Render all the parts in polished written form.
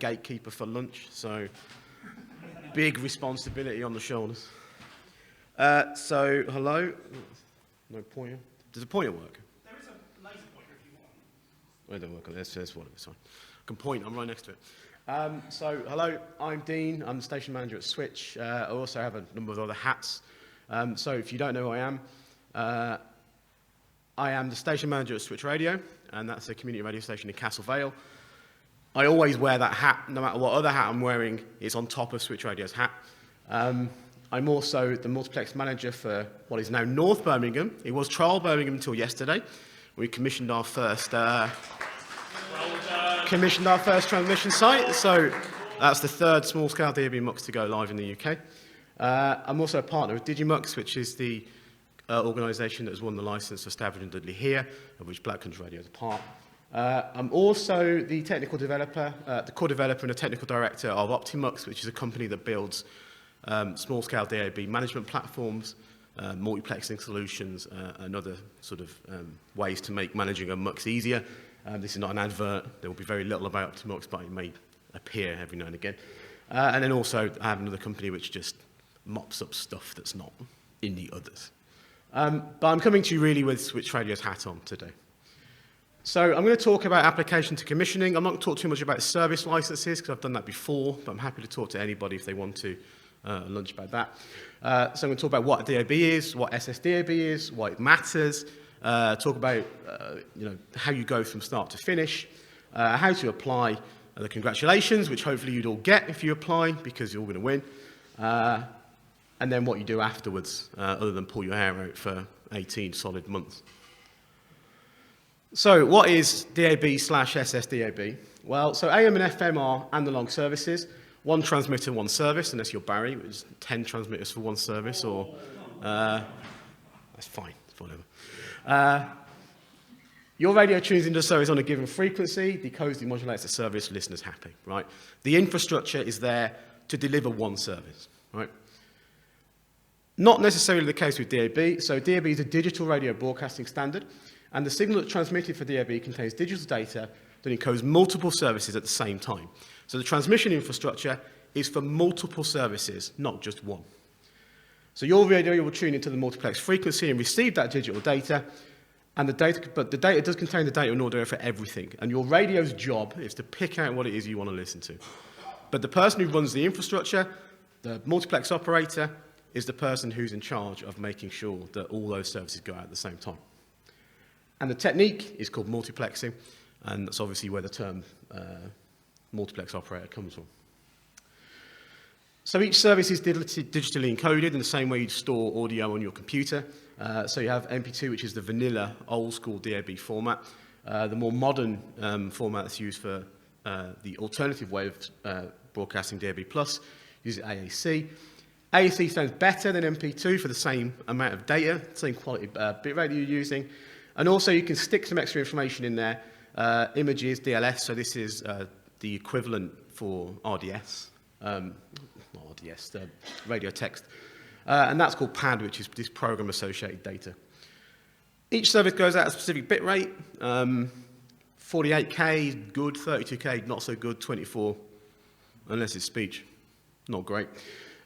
gatekeeper for lunch, so big responsibility on the shoulders. So, hello. No pointer. Does a pointer work? There is a laser pointer if you want. Oh, it don't work. There's one of this one. I can point. I'm right next to it. So, hello. I'm Dean. I'm the station manager at Switch. I also have a number of other hats. So, if you don't know who I am the station manager at Switch Radio, and that's a community radio station in Castle Vale. I always wear that hat, no matter what other hat I'm wearing, it's on top of Switch Radio's hat. I'm also the multiplex manager for what is now North Birmingham. It was Trial Birmingham until yesterday. We commissioned our first transmission site, so that's the third small-scale DAB MUX to go live in the UK. I'm also a partner with Digimux, which is the organisation that has won the licence for Stafford and Dudley here, of which Black Country Radio is a part. I'm also the technical developer, the core developer and the technical director of Optimux, which is a company that builds small-scale DAB management platforms, multiplexing solutions, and other sort of ways to make managing a MUX easier. This is not an advert. There will be very little about Optimux, but it may appear every now and again. And then also I have another company which just mops up stuff that's not in the others. But I'm coming to you really with Switch Radio's hat on today. So I'm going to talk about application to commissioning. I'm not going to talk too much about service licenses because I've done that before, but I'm happy to talk to anybody if they want to lunch about that. So I'm going to talk about what DAB is, what SSDAB is, why it matters, talk about how you go from start to finish, how to apply the congratulations, which hopefully you'd all get if you apply because you're all going to win. And then what you do afterwards, other than pull your hair out for 18 solid months. So what is DAB/SSDAB? Well, so AM and FM are analog services, one transmitter, one service, unless you're Barry, which is 10 transmitters for one service, or that's fine, it's whatever. Your radio tunes into the service on a given frequency, decodes, demodulates the service, listeners happy, right? The infrastructure is there to deliver one service, right? Not necessarily the case with DAB. So DAB is a digital radio broadcasting standard, and the signal that's transmitted for DAB contains digital data that encodes multiple services at the same time. So the transmission infrastructure is for multiple services, not just one. So your radio will tune into the multiplex frequency and receive that digital data, and the data does contain the data in order for everything. And your radio's job is to pick out what it is you want to listen to. But the person who runs the infrastructure, the multiplex operator, is the person who's in charge of making sure that all those services go out at the same time. And the technique is called multiplexing, and that's obviously where the term multiplex operator comes from. So each service is digitally encoded in the same way you'd store audio on your computer. So you have MP2, which is the vanilla, old-school DAB format. The more modern format that's used for the alternative way of broadcasting DAB+, uses AAC. AAC sounds better than MP2 for the same amount of data, same quality bit rate you're using. And also you can stick some extra information in there. Images, DLS, so this is the equivalent for RDS. Not RDS, the radio text. And that's called PAD, which is this program-associated data. Each service goes out at a specific bit rate. 48K is good, 32K not so good, 24, unless it's speech. Not great.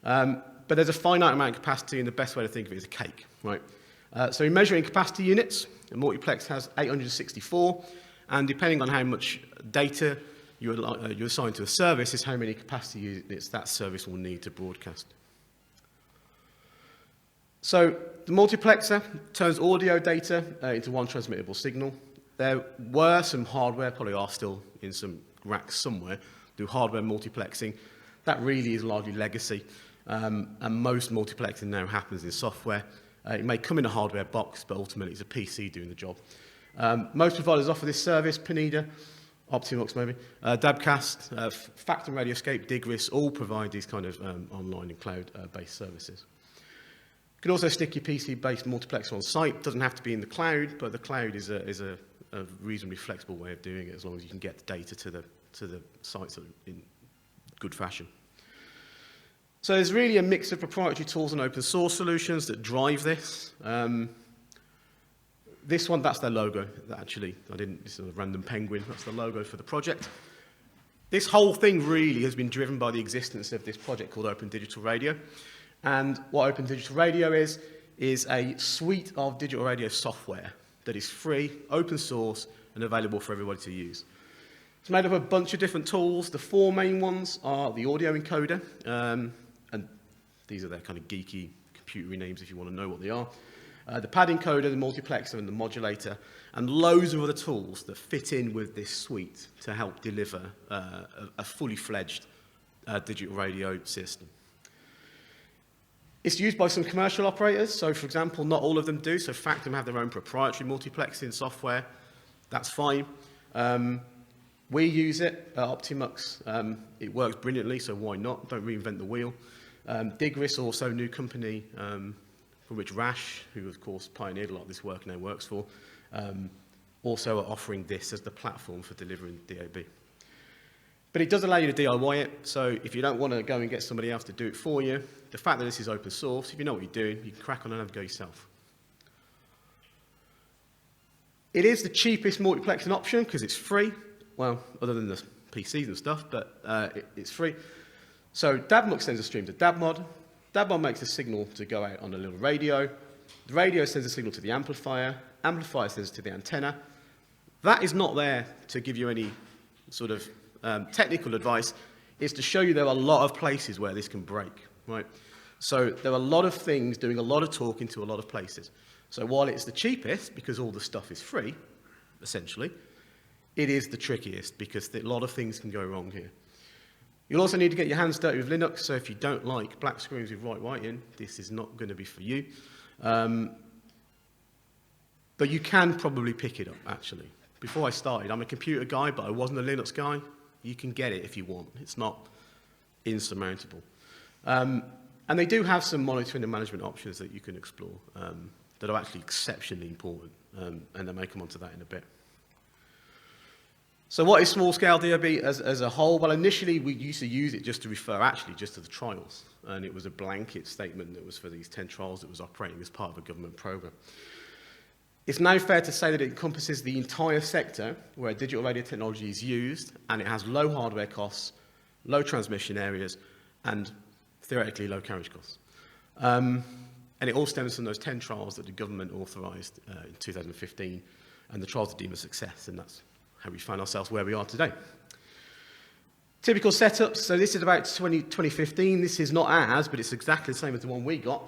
But there's a finite amount of capacity, and the best way to think of it is a cake, right? So in measuring capacity units, a multiplex has 864, and depending on how much data you assign to a service is how many capacity units that service will need to broadcast. So the multiplexer turns audio data into one transmittable signal. There were some hardware, probably are still in some racks somewhere, do hardware multiplexing. That really is largely legacy. And most multiplexing now happens in software. It may come in a hardware box, but ultimately it's a PC doing the job. Most providers offer this service, Pineda, Optimux maybe, Dabcast, Factum Radioscape, Digris, all provide these kind of online and cloud-based services. You can also stick your PC-based multiplexer on site. It doesn't have to be in the cloud, but the cloud is a reasonably flexible way of doing it as long as you can get the data to the sites in good fashion. So there's really a mix of proprietary tools and open source solutions that drive this. This one, that's their logo. This is a random penguin. That's the logo for the project. This whole thing really has been driven by the existence of this project called Open Digital Radio. And what Open Digital Radio is a suite of digital radio software that is free, open source, and available for everybody to use. It's made up of a bunch of different tools. The four main ones are the audio encoder, and these are their kind of geeky, computery names if you want to know what they are. The pad encoder, the multiplexer, and the modulator, and loads of other tools that fit in with this suite to help deliver a fully fledged digital radio system. It's used by some commercial operators, so for example, not all of them do, so Factum have their own proprietary multiplexing software. That's fine. We use it at Optimux. It works brilliantly, so why not? Don't reinvent the wheel. Digris, also a new company from which Rash, who of course pioneered a lot of this work and now works for, also are offering this as the platform for delivering DAB. But it does allow you to DIY it, so if you don't want to go and get somebody else to do it for you, the fact that this is open source, if you know what you're doing, you can crack on and have a go yourself. It is the cheapest multiplexing option because it's free, well, other than the PCs and stuff, but it's free. So DABMux sends a stream to DABmod. DABmod makes a signal to go out on a little radio. The radio sends a signal to the amplifier. Amplifier sends it to the antenna. That is not there to give you any sort of technical advice. It's to show you there are a lot of places where this can break, right? So there are a lot of things doing a lot of talking to a lot of places. So while it's the cheapest, because all the stuff is free, essentially, it is the trickiest because a lot of things can go wrong here. You'll also need to get your hands dirty with Linux, so if you don't like black screens with white in, this is not going to be for you. But you can probably pick it up, actually. Before I started, I'm a computer guy, but I wasn't a Linux guy. You can get it if you want. It's not insurmountable. And they do have some monitoring and management options that you can explore that are actually exceptionally important, and I may come on to that in a bit. So what is small-scale DAB as a whole? Well, initially, we used to use it just to refer actually just to the trials, and it was a blanket statement that was for these 10 trials that was operating as part of a government program. It's now fair to say that it encompasses the entire sector where digital radio technology is used, and it has low hardware costs, low transmission areas, and theoretically low carriage costs. And it all stems from those 10 trials that the government authorised in 2015, and the trials are deemed a success, and that's how we find ourselves where we are today. Typical setups, so this is about 2015. This is not ours, but it's exactly the same as the one we got.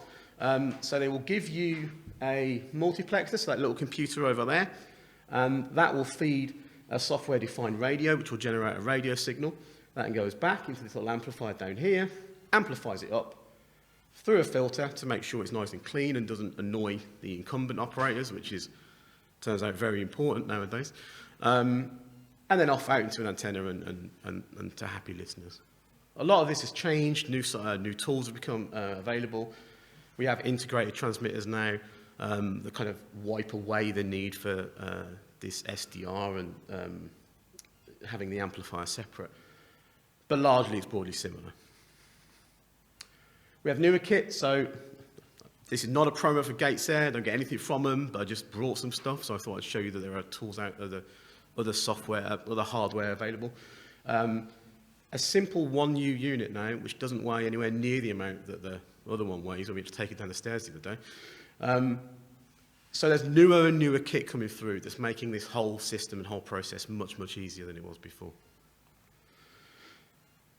So they will give you a multiplexer, so that little computer over there, and that will feed a software-defined radio, which will generate a radio signal. That goes back into this little amplifier down here, amplifies it up through a filter to make sure it's nice and clean and doesn't annoy the incumbent operators, which turns out very important nowadays. And then off out into an antenna and to happy listeners. A lot of this has changed. New tools have become available. We have integrated transmitters now that kind of wipe away the need for this SDR and having the amplifier separate. But largely, it's broadly similar. We have newer kits, so this is not a promo for GateSair. Don't get anything from them, but I just brought some stuff, so I thought I'd show you that there are tools out there, other software, other hardware available. A simple 1U unit now, which doesn't weigh anywhere near the amount that the other one weighs, or we had to take it down the stairs the other day. So there's newer and newer kit coming through that's making this whole system and whole process much, much easier than it was before.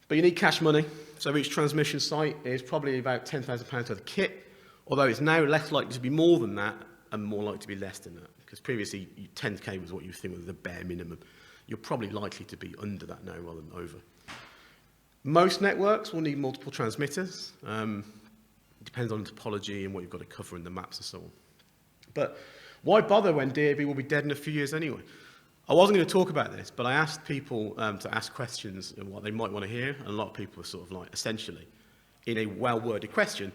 But you need cash money, so each transmission site is probably about £10,000 worth of kit, although it's now less likely to be more than that and more likely to be less than that, because previously 10K was what you think was the bare minimum. You're probably likely to be under that now rather than over. Most networks will need multiple transmitters. It depends on the topology and what you've got to cover in the maps and so on. But why bother when DAB will be dead in a few years anyway? I wasn't going to talk about this, but I asked people to ask questions and what they might want to hear, and a lot of people were sort of like, essentially, in a well-worded question,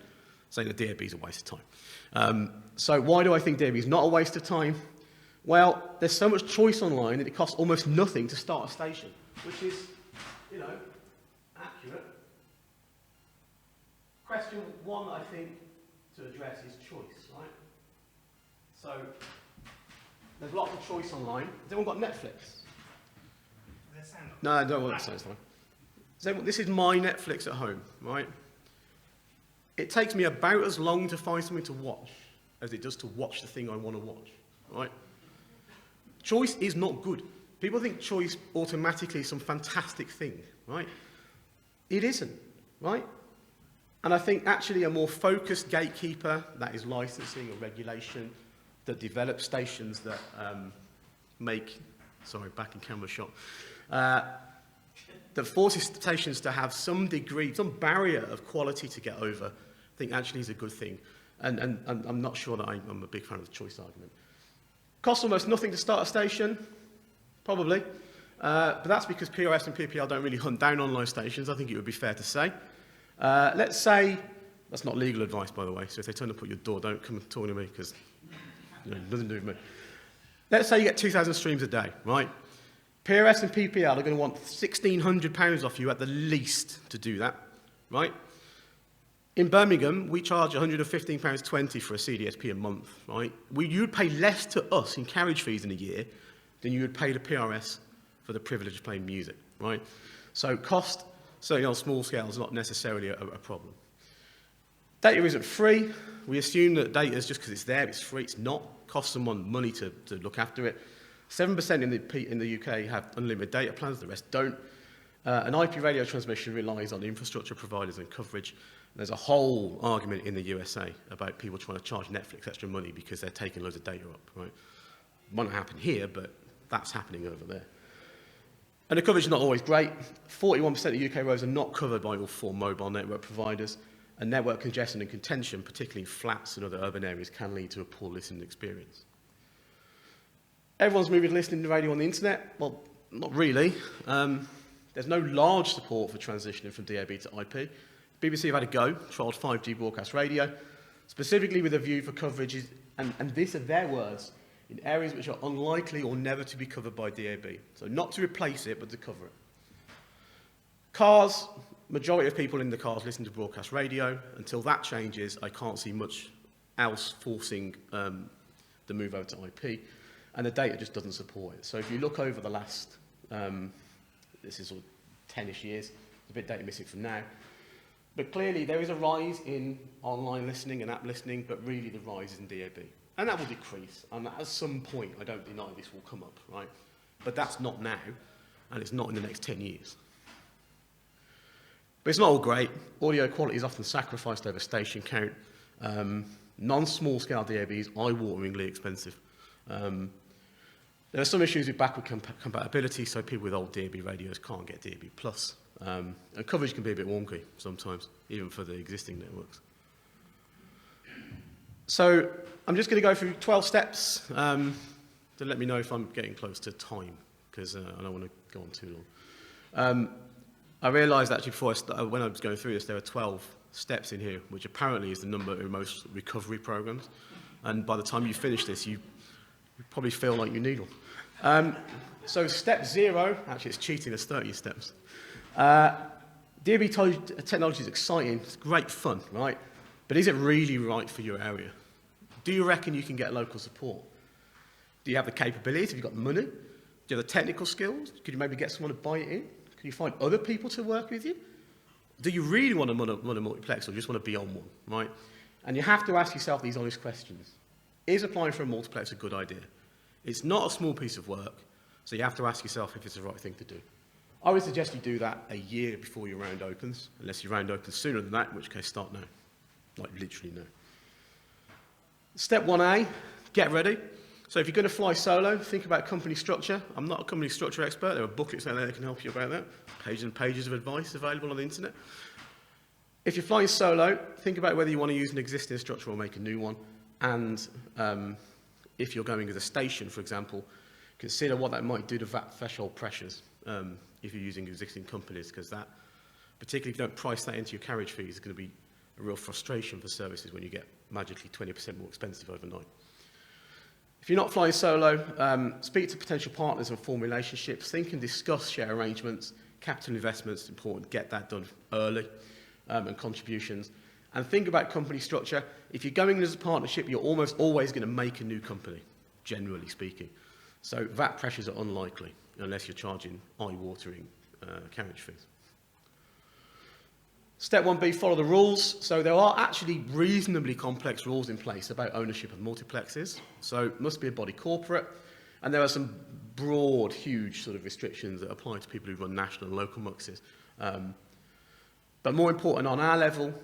saying that DAB is a waste of time. So why do I think DAB is not a waste of time? Well, there's so much choice online that it costs almost nothing to start a station, which is, you know, accurate. Question one, I think, to address is choice, right? So there's lots of choice online. Has everyone got Netflix? the sound of it. No, I don't want that sounds fine. So this is my Netflix at home, right? It takes me about as long to find something to watch as it does to watch the thing I want to watch, right? Choice is not good. People think choice automatically is some fantastic thing, right? It isn't, right? And I think actually a more focused gatekeeper, that is licensing or regulation, that develops stations that make, sorry, back in camera shot, that forces stations to have some degree, some barrier of quality to get over, I think actually is a good thing. And I'm not sure that I'm a big fan of the choice argument. Costs almost nothing to start a station, probably. But that's because PRS and PPL don't really hunt down online stations, I think it would be fair to say. Let's say, that's not legal advice, by the way, so if they turn up at your door, don't come and talk to me, because nothing to do with me. Let's say you get 2,000 streams a day, right? PRS and PPL are going to want £1,600 off you at the least to do that, right? In Birmingham, we charge £115.20 for a CDSP a month, right? You'd pay less to us in carriage fees in a year than you would pay to PRS for the privilege of playing music, right? So cost, certainly on small scale, is not necessarily a problem. Data isn't free. We assume that data is just because it's there, it's free. It's not. It costs someone money to look after it. 7% in the UK have unlimited data plans, the rest don't. An IP radio transmission relies on infrastructure providers and coverage. There's a whole argument in the USA about people trying to charge Netflix extra money because they're taking loads of data up, right? Might not happen here, but that's happening over there. And the coverage is not always great. 41% of UK roads are not covered by all 4 mobile network providers, and network congestion and contention, particularly in flats and other urban areas, can lead to a poor listening experience. Everyone's moving to listening to radio on the internet. Well, not really. There's no large support for transitioning from DAB to IP. BBC have had a go, trialled 5G broadcast radio, specifically with a view for coverage, and these are their words, in areas which are unlikely or never to be covered by DAB. So not to replace it, but to cover it. Cars, majority of people in the cars listen to broadcast radio. Until that changes, I can't see much else forcing the move over to IP. And the data just doesn't support it. So if you look over the last, this is sort of 10-ish years, there's a bit of data missing from now. But clearly there is a rise in online listening and app listening, but really the rise is in DAB. And that will decrease, and at some point, I don't deny this will come up, right? But that's not now, and it's not in the next 10 years. But it's not all great. Audio quality is often sacrificed over station count. Non-small scale DAB is eye-wateringly expensive. There are some issues with backward compatibility, so people with old DAB radios can't get DAB+. And coverage can be a bit wonky sometimes, even for the existing networks. So I'm just going to go through 12 steps to let me know if I'm getting close to time, because I don't want to go on too long. I realised actually when I was going through this, there are 12 steps in here, which apparently is the number in most recovery programs. And by the time you finish this, you probably feel like you need them. So step 0, actually it's cheating, there's 30 steps. DAB technology is exciting, it's great fun, right? But is it really right for your area? Do you reckon you can get local support? Do you have the capabilities? Have you got the money? Do you have the technical skills? Could you maybe get someone to buy it in? Can you find other people to work with you? Do you really want to run a multiplex or just want to be on one, right? And you have to ask yourself these honest questions. Is applying for a multiplex a good idea? It's not a small piece of work, so you have to ask yourself if it's the right thing to do. I would suggest you do that a year before your round opens, unless your round opens sooner than that, in which case start now. Like literally now. Step 1A, get ready. So if you're going to fly solo, think about company structure. I'm not a company structure expert. There are booklets out there that can help you about that. Pages and pages of advice available on the internet. If you're flying solo, think about whether you want to use an existing structure or make a new one. And if you're going as a station, for example, consider what that might do to VAT threshold pressures if you're using existing companies, because that, particularly if you don't price that into your carriage fees, is going to be a real frustration for services when you get magically 20% more expensive overnight. If you're not flying solo, speak to potential partners and form relationships. Think and discuss share arrangements, capital investments, important, get that done early, and contributions. And think about company structure. If you're going as a partnership, you're almost always going to make a new company, generally speaking. So VAT pressures are unlikely. unless you're charging eye-watering carriage fees. Step 1B, follow the rules. So there are actually reasonably complex rules in place about ownership of multiplexes. So it must be a body corporate. And there are some broad, huge sort of restrictions that apply to people who run national and local muxes. But more important on our level,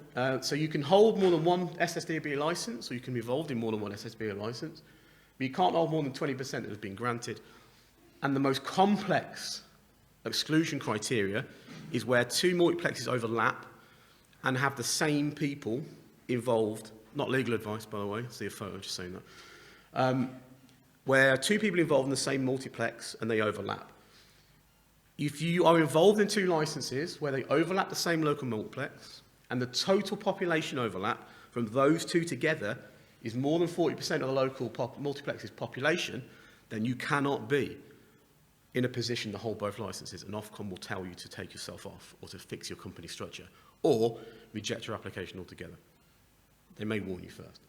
so you can hold more than one SSDB license, or you can be involved in more than one SSDB license, but you can't hold more than 20% that has been granted. And the most complex exclusion criteria is where two multiplexes overlap and have the same people involved, not legal advice, by the way, see a photo, just saying that, where two people involved in the same multiplex and they overlap. If you are involved in two licenses where they overlap the same local multiplex and the total population overlap from those two together is more than 40% of the local multiplex's population, then you cannot be in a position to hold both licenses, and Ofcom will tell you to take yourself off or to fix your company structure or reject your application altogether. They may warn you first.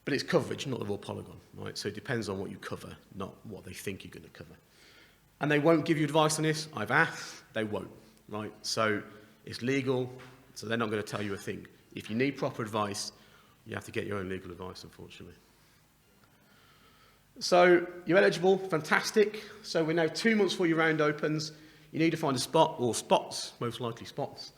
But it's coverage, not the raw polygon, right? So it depends on what you cover, not what they think you're going to cover. And they won't give you advice on this. I've asked, they won't, right? So it's legal, so they're not going to tell you a thing. If you need proper advice, you have to get your own legal advice, unfortunately. So you're eligible, fantastic. So we're now 2 months before your round opens. You need to find a spot, or spots, most likely spots.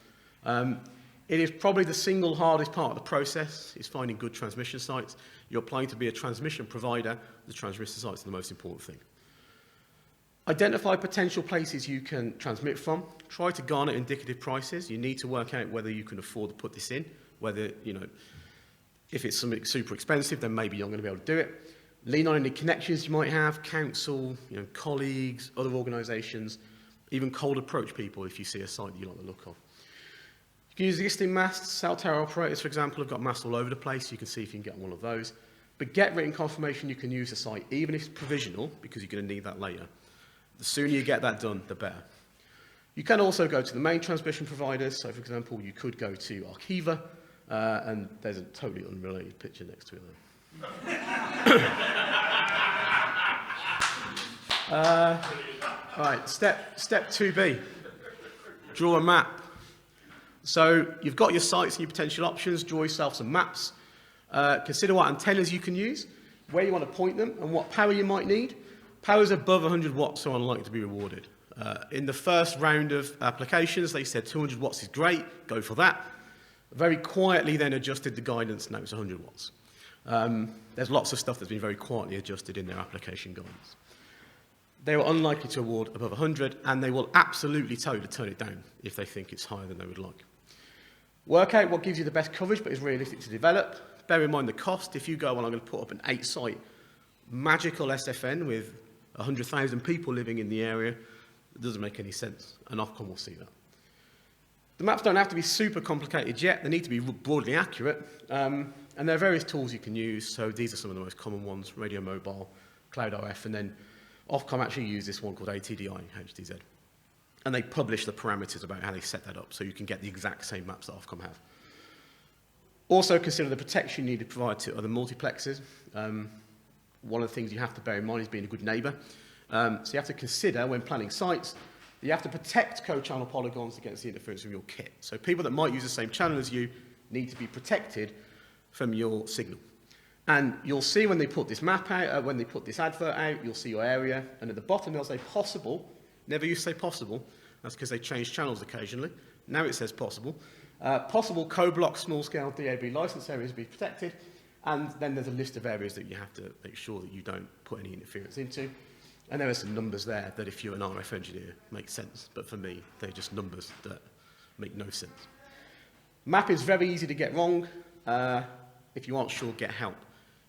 It is probably the single hardest part of the process, is finding good transmission sites. You're applying to be a transmission provider. The transmission sites are the most important thing. Identify potential places you can transmit from. Try to garner indicative prices. You need to work out whether you can afford to put this in, whether, if it's something super expensive, then maybe you're not going to be able to do it. Lean on any connections you might have, council, colleagues, other organisations, even cold approach people if you see a site that you like the look of. You can use existing masts. Cell tower operators, for example, have got masts all over the place. You can see if you can get on one of those. But get written confirmation you can use the site, even if it's provisional, because you're going to need that later. The sooner you get that done, the better. You can also go to the main transmission providers. So, for example, you could go to Arqiva, and there's a totally unrelated picture next to it there. Right, step 2B, draw a map. So you've got your sites and your potential options, draw yourself some maps. Consider what antennas you can use, where you want to point them, and what power you might need. Powers above 100 watts are unlikely to be rewarded. In the first round of applications, they said 200 watts is great, go for that. Very quietly then adjusted the guidance, now it's 100 watts. There's lots of stuff that's been very quietly adjusted in their application guidance. They were unlikely to award above 100, and they will absolutely tell you to turn it down if they think it's higher than they would like. Work out what gives you the best coverage but is realistic to develop. Bear in mind the cost. If you go, well, I'm going to put up an 8-site magical SFN with 100,000 people living in the area, it doesn't make any sense, and Ofcom will see that. The maps don't have to be super complicated yet. They need to be broadly accurate, and there are various tools you can use. So these are some of the most common ones: radio mobile, cloud RF, and then Ofcom actually use this one called ATDI, HDZ. And they publish the parameters about how they set that up, so you can get the exact same maps that Ofcom have. Also consider the protection you need to provide to other multiplexes. One of the things you have to bear in mind is being a good neighbour. So you have to consider, when planning sites, that you have to protect co-channel polygons against the interference from your kit. So people that might use the same channel as you need to be protected from your signal. And you'll see when they put this map out, when they put this advert out, you'll see your area, and at the bottom they'll say possible. Never used to say possible. That's because they change channels occasionally. Now it says possible. Possible co-block small-scale DAB license areas to be protected. And then there's a list of areas that you have to make sure that you don't put any interference into. And there are some numbers there that, if you're an RF engineer, make sense. But for me, they're just numbers that make no sense. Map is very easy to get wrong. If you aren't sure, get help.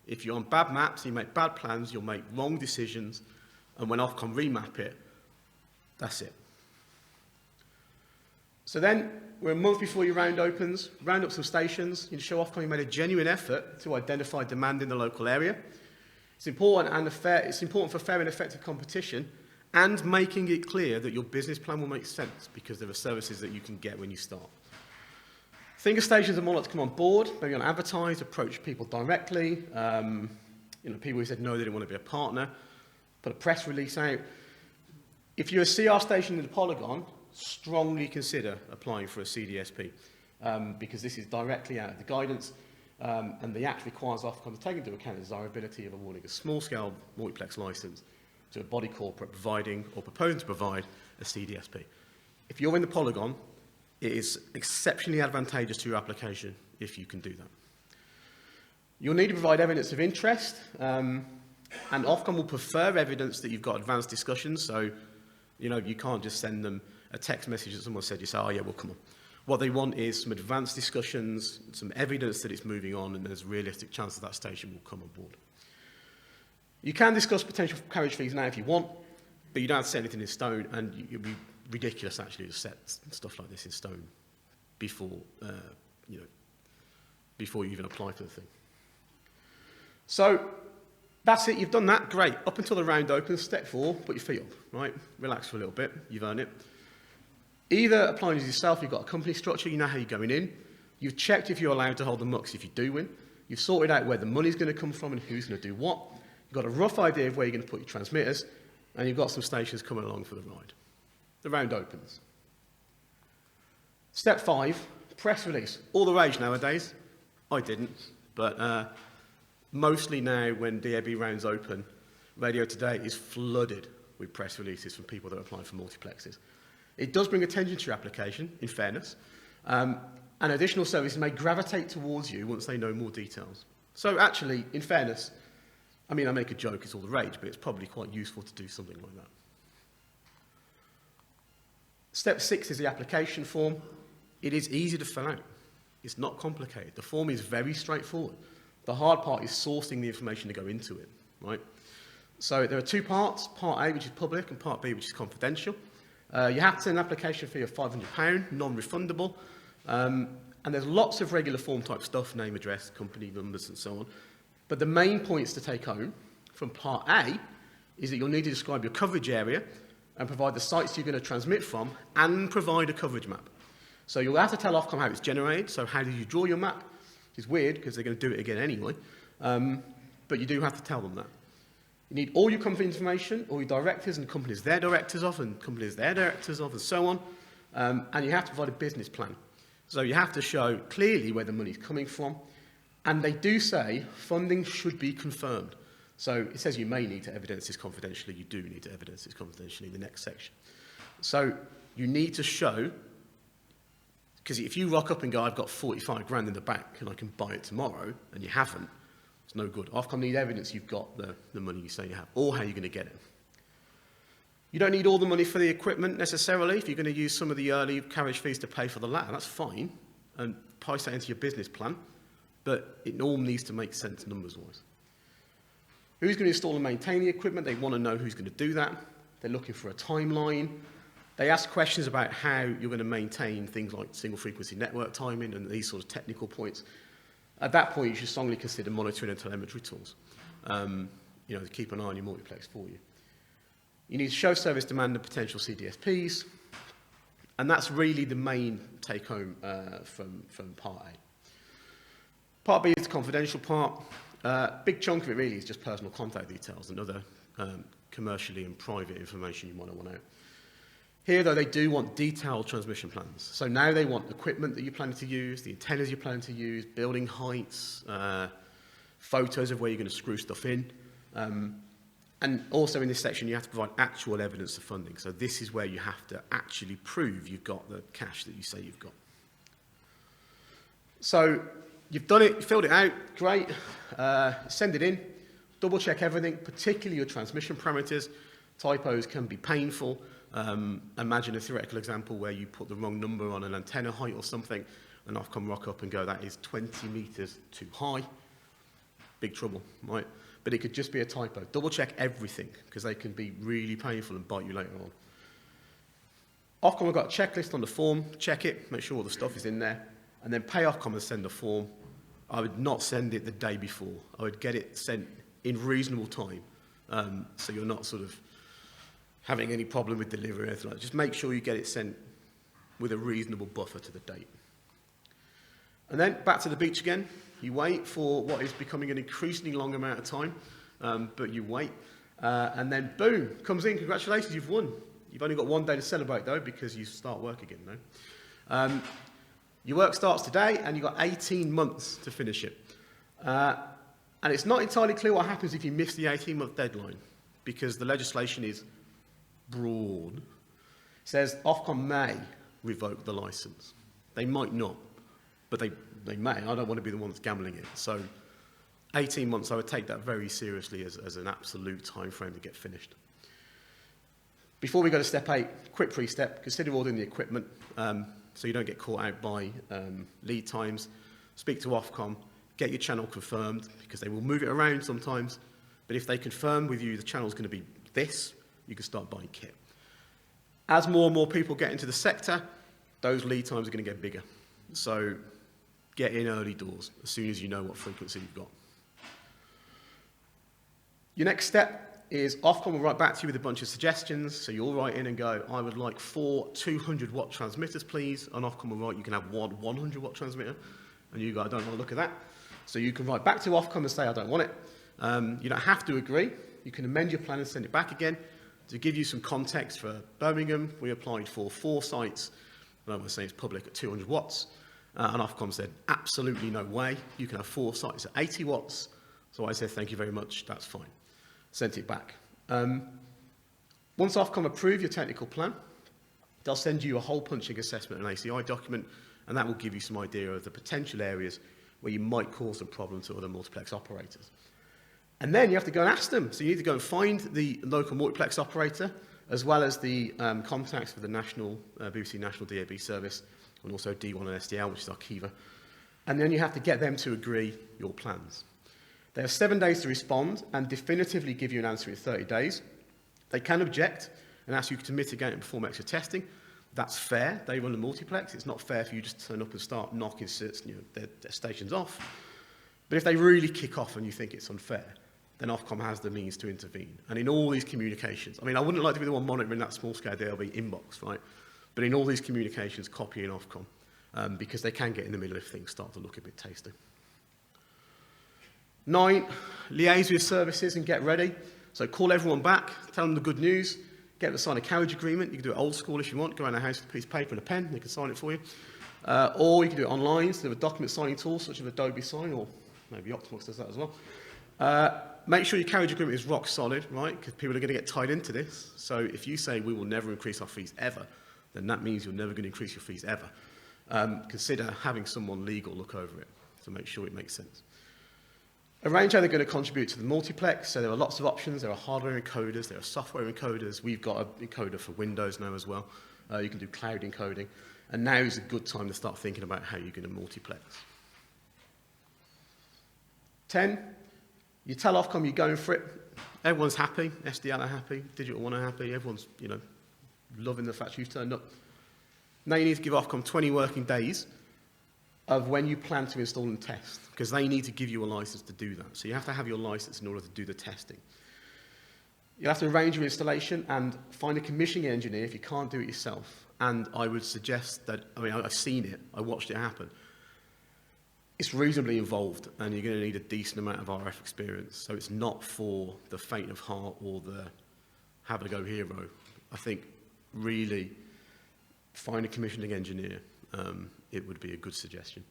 If you're on bad maps, you make bad plans, you'll make wrong decisions. And when Ofcom remap it, that's it. So then, we're a month before your round opens. Round up some stations. You show Ofcom you made a genuine effort to identify demand in the local area. It's important for fair and effective competition, and making it clear that your business plan will make sense, because there are services that you can get when you start. Think of stations that might like to come on board, maybe on advertise, approach people directly. People who said no, they didn't want to be a partner. Put a press release out. If you're a CR station in the polygon, strongly consider applying for a CDSP because this is directly out of the guidance and the Act requires Ofcom to take into account the desirability of awarding a small-scale multiplex licence to a body corporate providing or proposing to provide a CDSP. If you're in the polygon, it is exceptionally advantageous to your application if you can do that. You'll need to provide evidence of interest, and Ofcom will prefer evidence that you've got advanced discussions, so you can't just send them a text message that someone said, you say, oh yeah, well, come on. What they want is some advanced discussions, some evidence that it's moving on, and there's a realistic chance that that station will come on board. You can discuss potential carriage fees now if you want, but you don't have to set anything in stone, and it would be ridiculous actually to set stuff like this in stone before you even apply for the thing. So that's it, you've done that, great. Up until the round opens, step 4, put your feet up, right? Relax for a little bit, you've earned it. Either applying as yourself, you've got a company structure, you know how you're going in, you've checked if you're allowed to hold the MUCs if you do win, you've sorted out where the money's going to come from and who's going to do what, you've got a rough idea of where you're going to put your transmitters, and you've got some stations coming along for the ride. The round opens. Step 5, press release. All the rage nowadays. I didn't, but mostly now when DAB rounds open, Radio Today is flooded with press releases from people that are applying for multiplexes. It does bring attention to your application, in fairness, and additional services may gravitate towards you once they know more details. So actually, in fairness, I mean, I make a joke, it's all the rage, but it's probably quite useful to do something like that. Step 6 is the application form. It is easy to fill out. It's not complicated. The form is very straightforward. The hard part is sourcing the information to go into it, right? So there are 2 parts, Part A, which is public, and Part B, which is confidential. You have to send an application fee of £500, non-refundable, and there's lots of regular form type stuff, name, address, company numbers, and so on. But the main points to take home from Part A is that you'll need to describe your coverage area and provide the sites you're going to transmit from and provide a coverage map. So you'll have to tell Ofcom how it's generated, so how did you draw your map? Which is weird because they're going to do it again anyway, but you do have to tell them that. You need all your company information, all your directors and companies they're directors of and companies they're directors of and so on, and you have to provide a business plan. So you have to show clearly where the money's coming from, and they do say funding should be confirmed. So it says you may need to evidence this confidentially, you do need to evidence this confidentially in the next section. So you need to show, because if you rock up and go, I've got 45 grand in the bank and I can buy it tomorrow, and you haven't, it's no good. Ofcom need evidence you've got the money you say you have, or how you're going to get it. You don't need all the money for the equipment necessarily. If you're going to use some of the early carriage fees to pay for the latter, that's fine, and price that into your business plan, but it all needs to make sense numbers-wise. Who's going to install and maintain the equipment? They want to know who's going to do that. They're looking for a timeline. They ask questions about how you're going to maintain things like single-frequency network timing and these sort of technical points. At that point, you should strongly consider monitoring and telemetry tools, to keep an eye on your multiplex for you. You need to show service demand and potential CDSPs, and that's really the main take-home from Part A. Part B is the confidential part. Big chunk of it really is just personal contact details and other commercially and private information you might want out. Here, though, they do want detailed transmission plans. So now they want equipment that you're planning to use, the antennas you're planning to use, building heights, photos of where you're going to screw stuff in. And also in this section, you have to provide actual evidence of funding. So this is where you have to actually prove you've got the cash that you say you've got. So you've done it, you filled it out, great. Send it in, double check everything, particularly your transmission parameters. Typos can be painful. Imagine a theoretical example where you put the wrong number on an antenna height or something, and Ofcom rock up and go, that is 20 meters too high. Big trouble, right? But it could just be a typo. Double check everything, because they can be really painful and bite you later on. Ofcom have got a checklist on the form, check it, make sure all the stuff is in there, and then pay Ofcom and send the form. I would not send it the day before. I would get it sent in reasonable time, so you're not sort of having any problem with delivery or anything like that. Just make sure you get it sent with a reasonable buffer to the date. And then back to the beach again. You wait for what is becoming an increasingly long amount of time, but you wait. And then boom, comes in, congratulations, you've won. You've only got 1 day to celebrate, though, because you start work again, no? Your work starts today, and you've got 18 months to finish it. And it's not entirely clear what happens if you miss the 18-month deadline, because the legislation is broad. It says Ofcom may revoke the licence. They might not, but they may. I don't want to be the one that's gambling it. So 18 months, I would take that very seriously as an absolute time frame to get finished. Before we go to step 8, quick pre-step, consider ordering the equipment so you don't get caught out by lead times. Speak to Ofcom, get your channel confirmed, because they will move it around sometimes. But if they confirm with you the channel's going to be this, you can start buying kit. As more and more people get into the sector, those lead times are going to get bigger. So get in early doors as soon as you know what frequency you've got. Your next step is Ofcom will write back to you with a bunch of suggestions. So you'll write in and go, I would like 4 200-watt transmitters, please. And Ofcom will write, you can have one 100-watt transmitter. And you go, I don't want to look at that. So you can write back to Ofcom and say, I don't want it. You don't have to agree. You can amend your plan and send it back again. To give you some context, for Birmingham, we applied for 4 sites. I don't want to say it's public at 200 watts. And Ofcom said, absolutely no way. You can have 4 sites at 80 watts. So I said, thank you very much, that's fine. Sent it back. Once Ofcom approve your technical plan, they'll send you a hole punching assessment and ACI document, and that will give you some idea of the potential areas where you might cause a problem to other multiplex operators. And then you have to go and ask them. So you need to go and find the local multiplex operator, as well as the contacts for the national BBC National DAB service, and also D1 and SDL, which is Arkiva. And then you have to get them to agree your plans. They have 7 days to respond and definitively give you an answer in 30 days. They can object and ask you to mitigate and perform extra testing. That's fair. They run a multiplex. It's not fair for you just to turn up and start knocking their stations off. But if they really kick off and you think it's unfair, then Ofcom has the means to intervene. And in all these communications, I mean, I wouldn't like to be the one monitoring that small-scale DLB inbox, right? But in all these communications, copy in Ofcom, because they can get in the middle if things start to look a bit tasty. 9, liaise with services and get ready. So call everyone back, tell them the good news, get them to sign a carriage agreement. You can do it old school if you want, go around the house with a piece of paper and a pen, they can sign it for you. Or you can do it online, so they have a document signing tool such as Adobe Sign, or maybe Optimus does that as well. Make sure your carriage agreement is rock solid, right? Because people are going to get tied into this. So if you say we will never increase our fees ever, then that means you're never going to increase your fees ever. Consider having someone legal look over it to make sure it makes sense. Arrange how they're going to contribute to the multiplex. So there are lots of options. There are hardware encoders, there are software encoders. We've got an encoder for Windows now as well. You can do cloud encoding. And now is a good time to start thinking about how you're going to multiplex. 10, you tell Ofcom you're going for it. Everyone's happy. SDL are happy. Digital One are happy. Everyone's, loving the fact you've turned up. Now you need to give Ofcom 20 working days of when you plan to install and test, because they need to give you a license to do that. So you have to have your license in order to do the testing. You have to arrange your installation and find a commissioning engineer if you can't do it yourself. And I would suggest that, I've seen it, I watched it happen. It's reasonably involved, and you're going to need a decent amount of RF experience. So it's not for the faint of heart or the have-a-go hero. I think really find a commissioning engineer. It would be a good suggestion.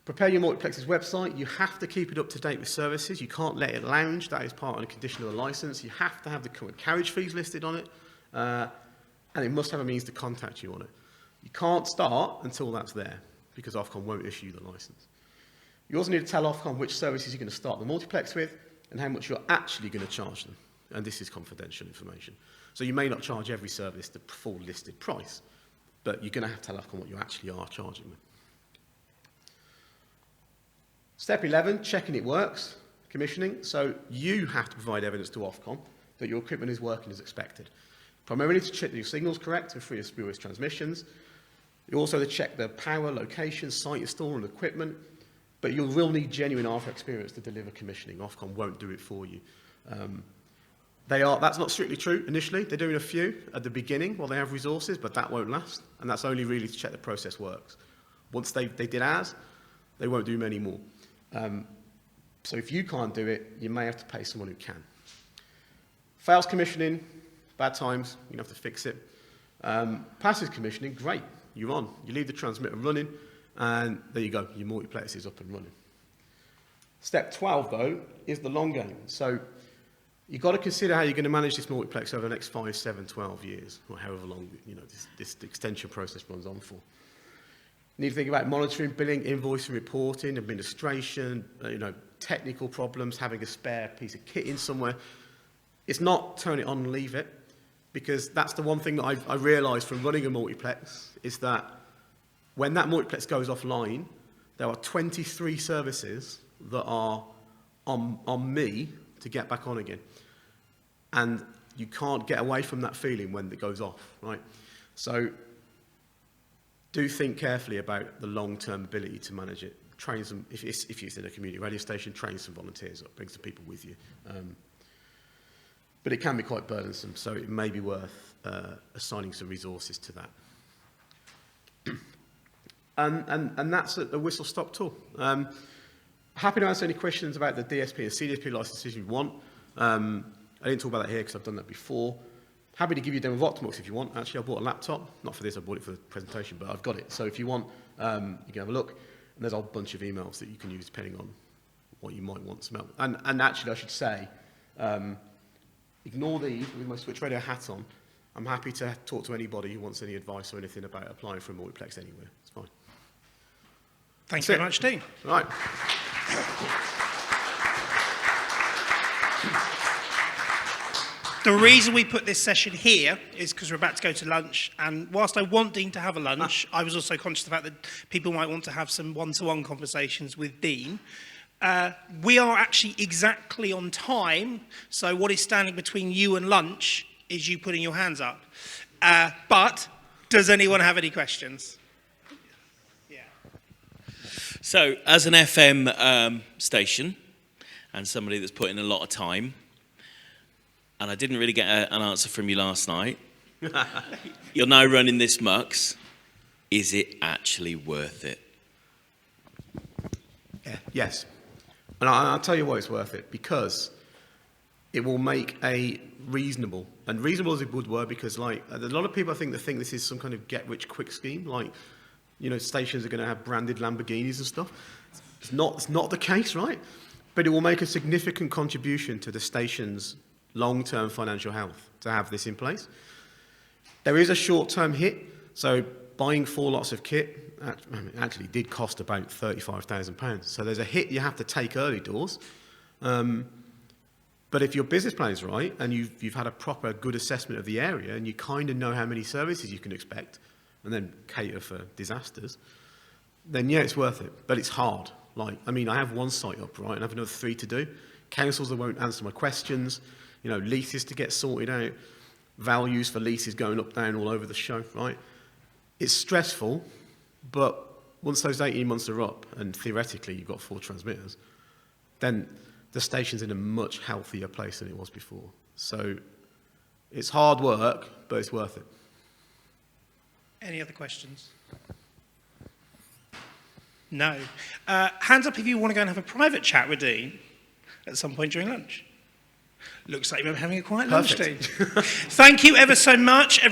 Prepare your multiplex's website. You have to keep it up to date with services. You can't let it lounge. That is part of the condition of the license. You have to have the current carriage fees listed on it, and it must have a means to contact you on it. You can't start until that's there, because Ofcom won't issue the license. You also need to tell Ofcom which services you're going to start the multiplex with and how much you're actually going to charge them. And this is confidential information. So you may not charge every service the full listed price, but you're going to have to tell Ofcom what you actually are charging them. Step 11, checking it works, commissioning. So you have to provide evidence to Ofcom that your equipment is working as expected. Primarily to check that your signal's correct and free of spurious transmissions. You also have to check the power, location, site install and equipment. But you will need genuine RF experience to deliver commissioning. Ofcom won't do it for you. That's not strictly true initially. They're doing a few at the beginning while they have resources, but that won't last. And that's only really to check the process works. Once they did ours, they won't do many more. So if you can't do it, you may have to pay someone who can. Fails commissioning, Bad times, you have to fix it. Passive commissioning, great. You're on. You leave the transmitter running, and there you go. Your multiplex is up and running. Step 12, though, is the long game. So you've got to consider how you're going to manage this multiplex over the next 5, 7, 12 years, or however long this extension process runs on for. You need to think about monitoring, billing, invoicing, reporting, administration, technical problems, having a spare piece of kit in somewhere. It's not turn it on and leave it, because that's the one thing that I realised from running a multiplex, is that when that multiplex goes offline, there are 23 services that are on me to get back on again. And you can't get away from that feeling when it goes off, right? So do think carefully about the long-term ability to manage it. Train some, if you're in a community radio station, train some volunteers up, bring some people with you. But it can be quite burdensome, so it may be worth assigning some resources to that. And that's a whistle-stop tour. Happy to answer any questions about the DSP and CDSP licenses if you want. I didn't talk about that here because I've done that before. Happy to give you a demo of Optimox if you want. Actually, I bought a laptop. Not for this, I bought it for the presentation, but I've got it. So if you want, you can have a look. And there's a whole bunch of emails that you can use depending on what you might want to smell. And actually, I should say, ignore these with my Switch Radio hat on. I'm happy to talk to anybody who wants any advice or anything about applying for a multiplex anywhere. It's fine. Thanks very much, Dean. Right. The reason we put this session here is because we're about to go to lunch, and whilst I want Dean to have a lunch, I was also conscious of the fact that people might want to have some one-to-one conversations with Dean. We are actually exactly on time, so what is standing between you and lunch is you putting your hands up. But does anyone have any questions? Yeah. So, as an FM station, and somebody that's put in a lot of time, and I didn't really get an answer from you last night. You're now running this MUX. Is it actually worth it? Yeah. Yes. And I'll tell you why it's worth it. Because it will make a reasonable, and reasonable is a good word, because like a lot of people I think that think this is some kind of get-rich-quick scheme, like, stations are going to have branded Lamborghinis and stuff. It's not the case, right? But it will make a significant contribution to the station's long-term financial health to have this in place. There is a short-term hit, so buying 4 lots of kit actually did cost about £35,000. So there's a hit you have to take early doors. But if your business plan is right and you've had a proper good assessment of the area and you kind of know how many services you can expect and then cater for disasters, then yeah, it's worth it. But it's hard. I have one site up, right, and I have another 3 to do. Councils that won't answer my questions, leases to get sorted out, values for leases going up, down, all over the show, right? It's stressful, but once those 18 months are up, and theoretically you've got 4 transmitters, then the station's in a much healthier place than it was before. So it's hard work, but it's worth it. Any other questions? No. Hands up if you want to go and have a private chat with Dean at some point during lunch. Looks like you're having a quiet lunch, Dean. Thank you ever so much.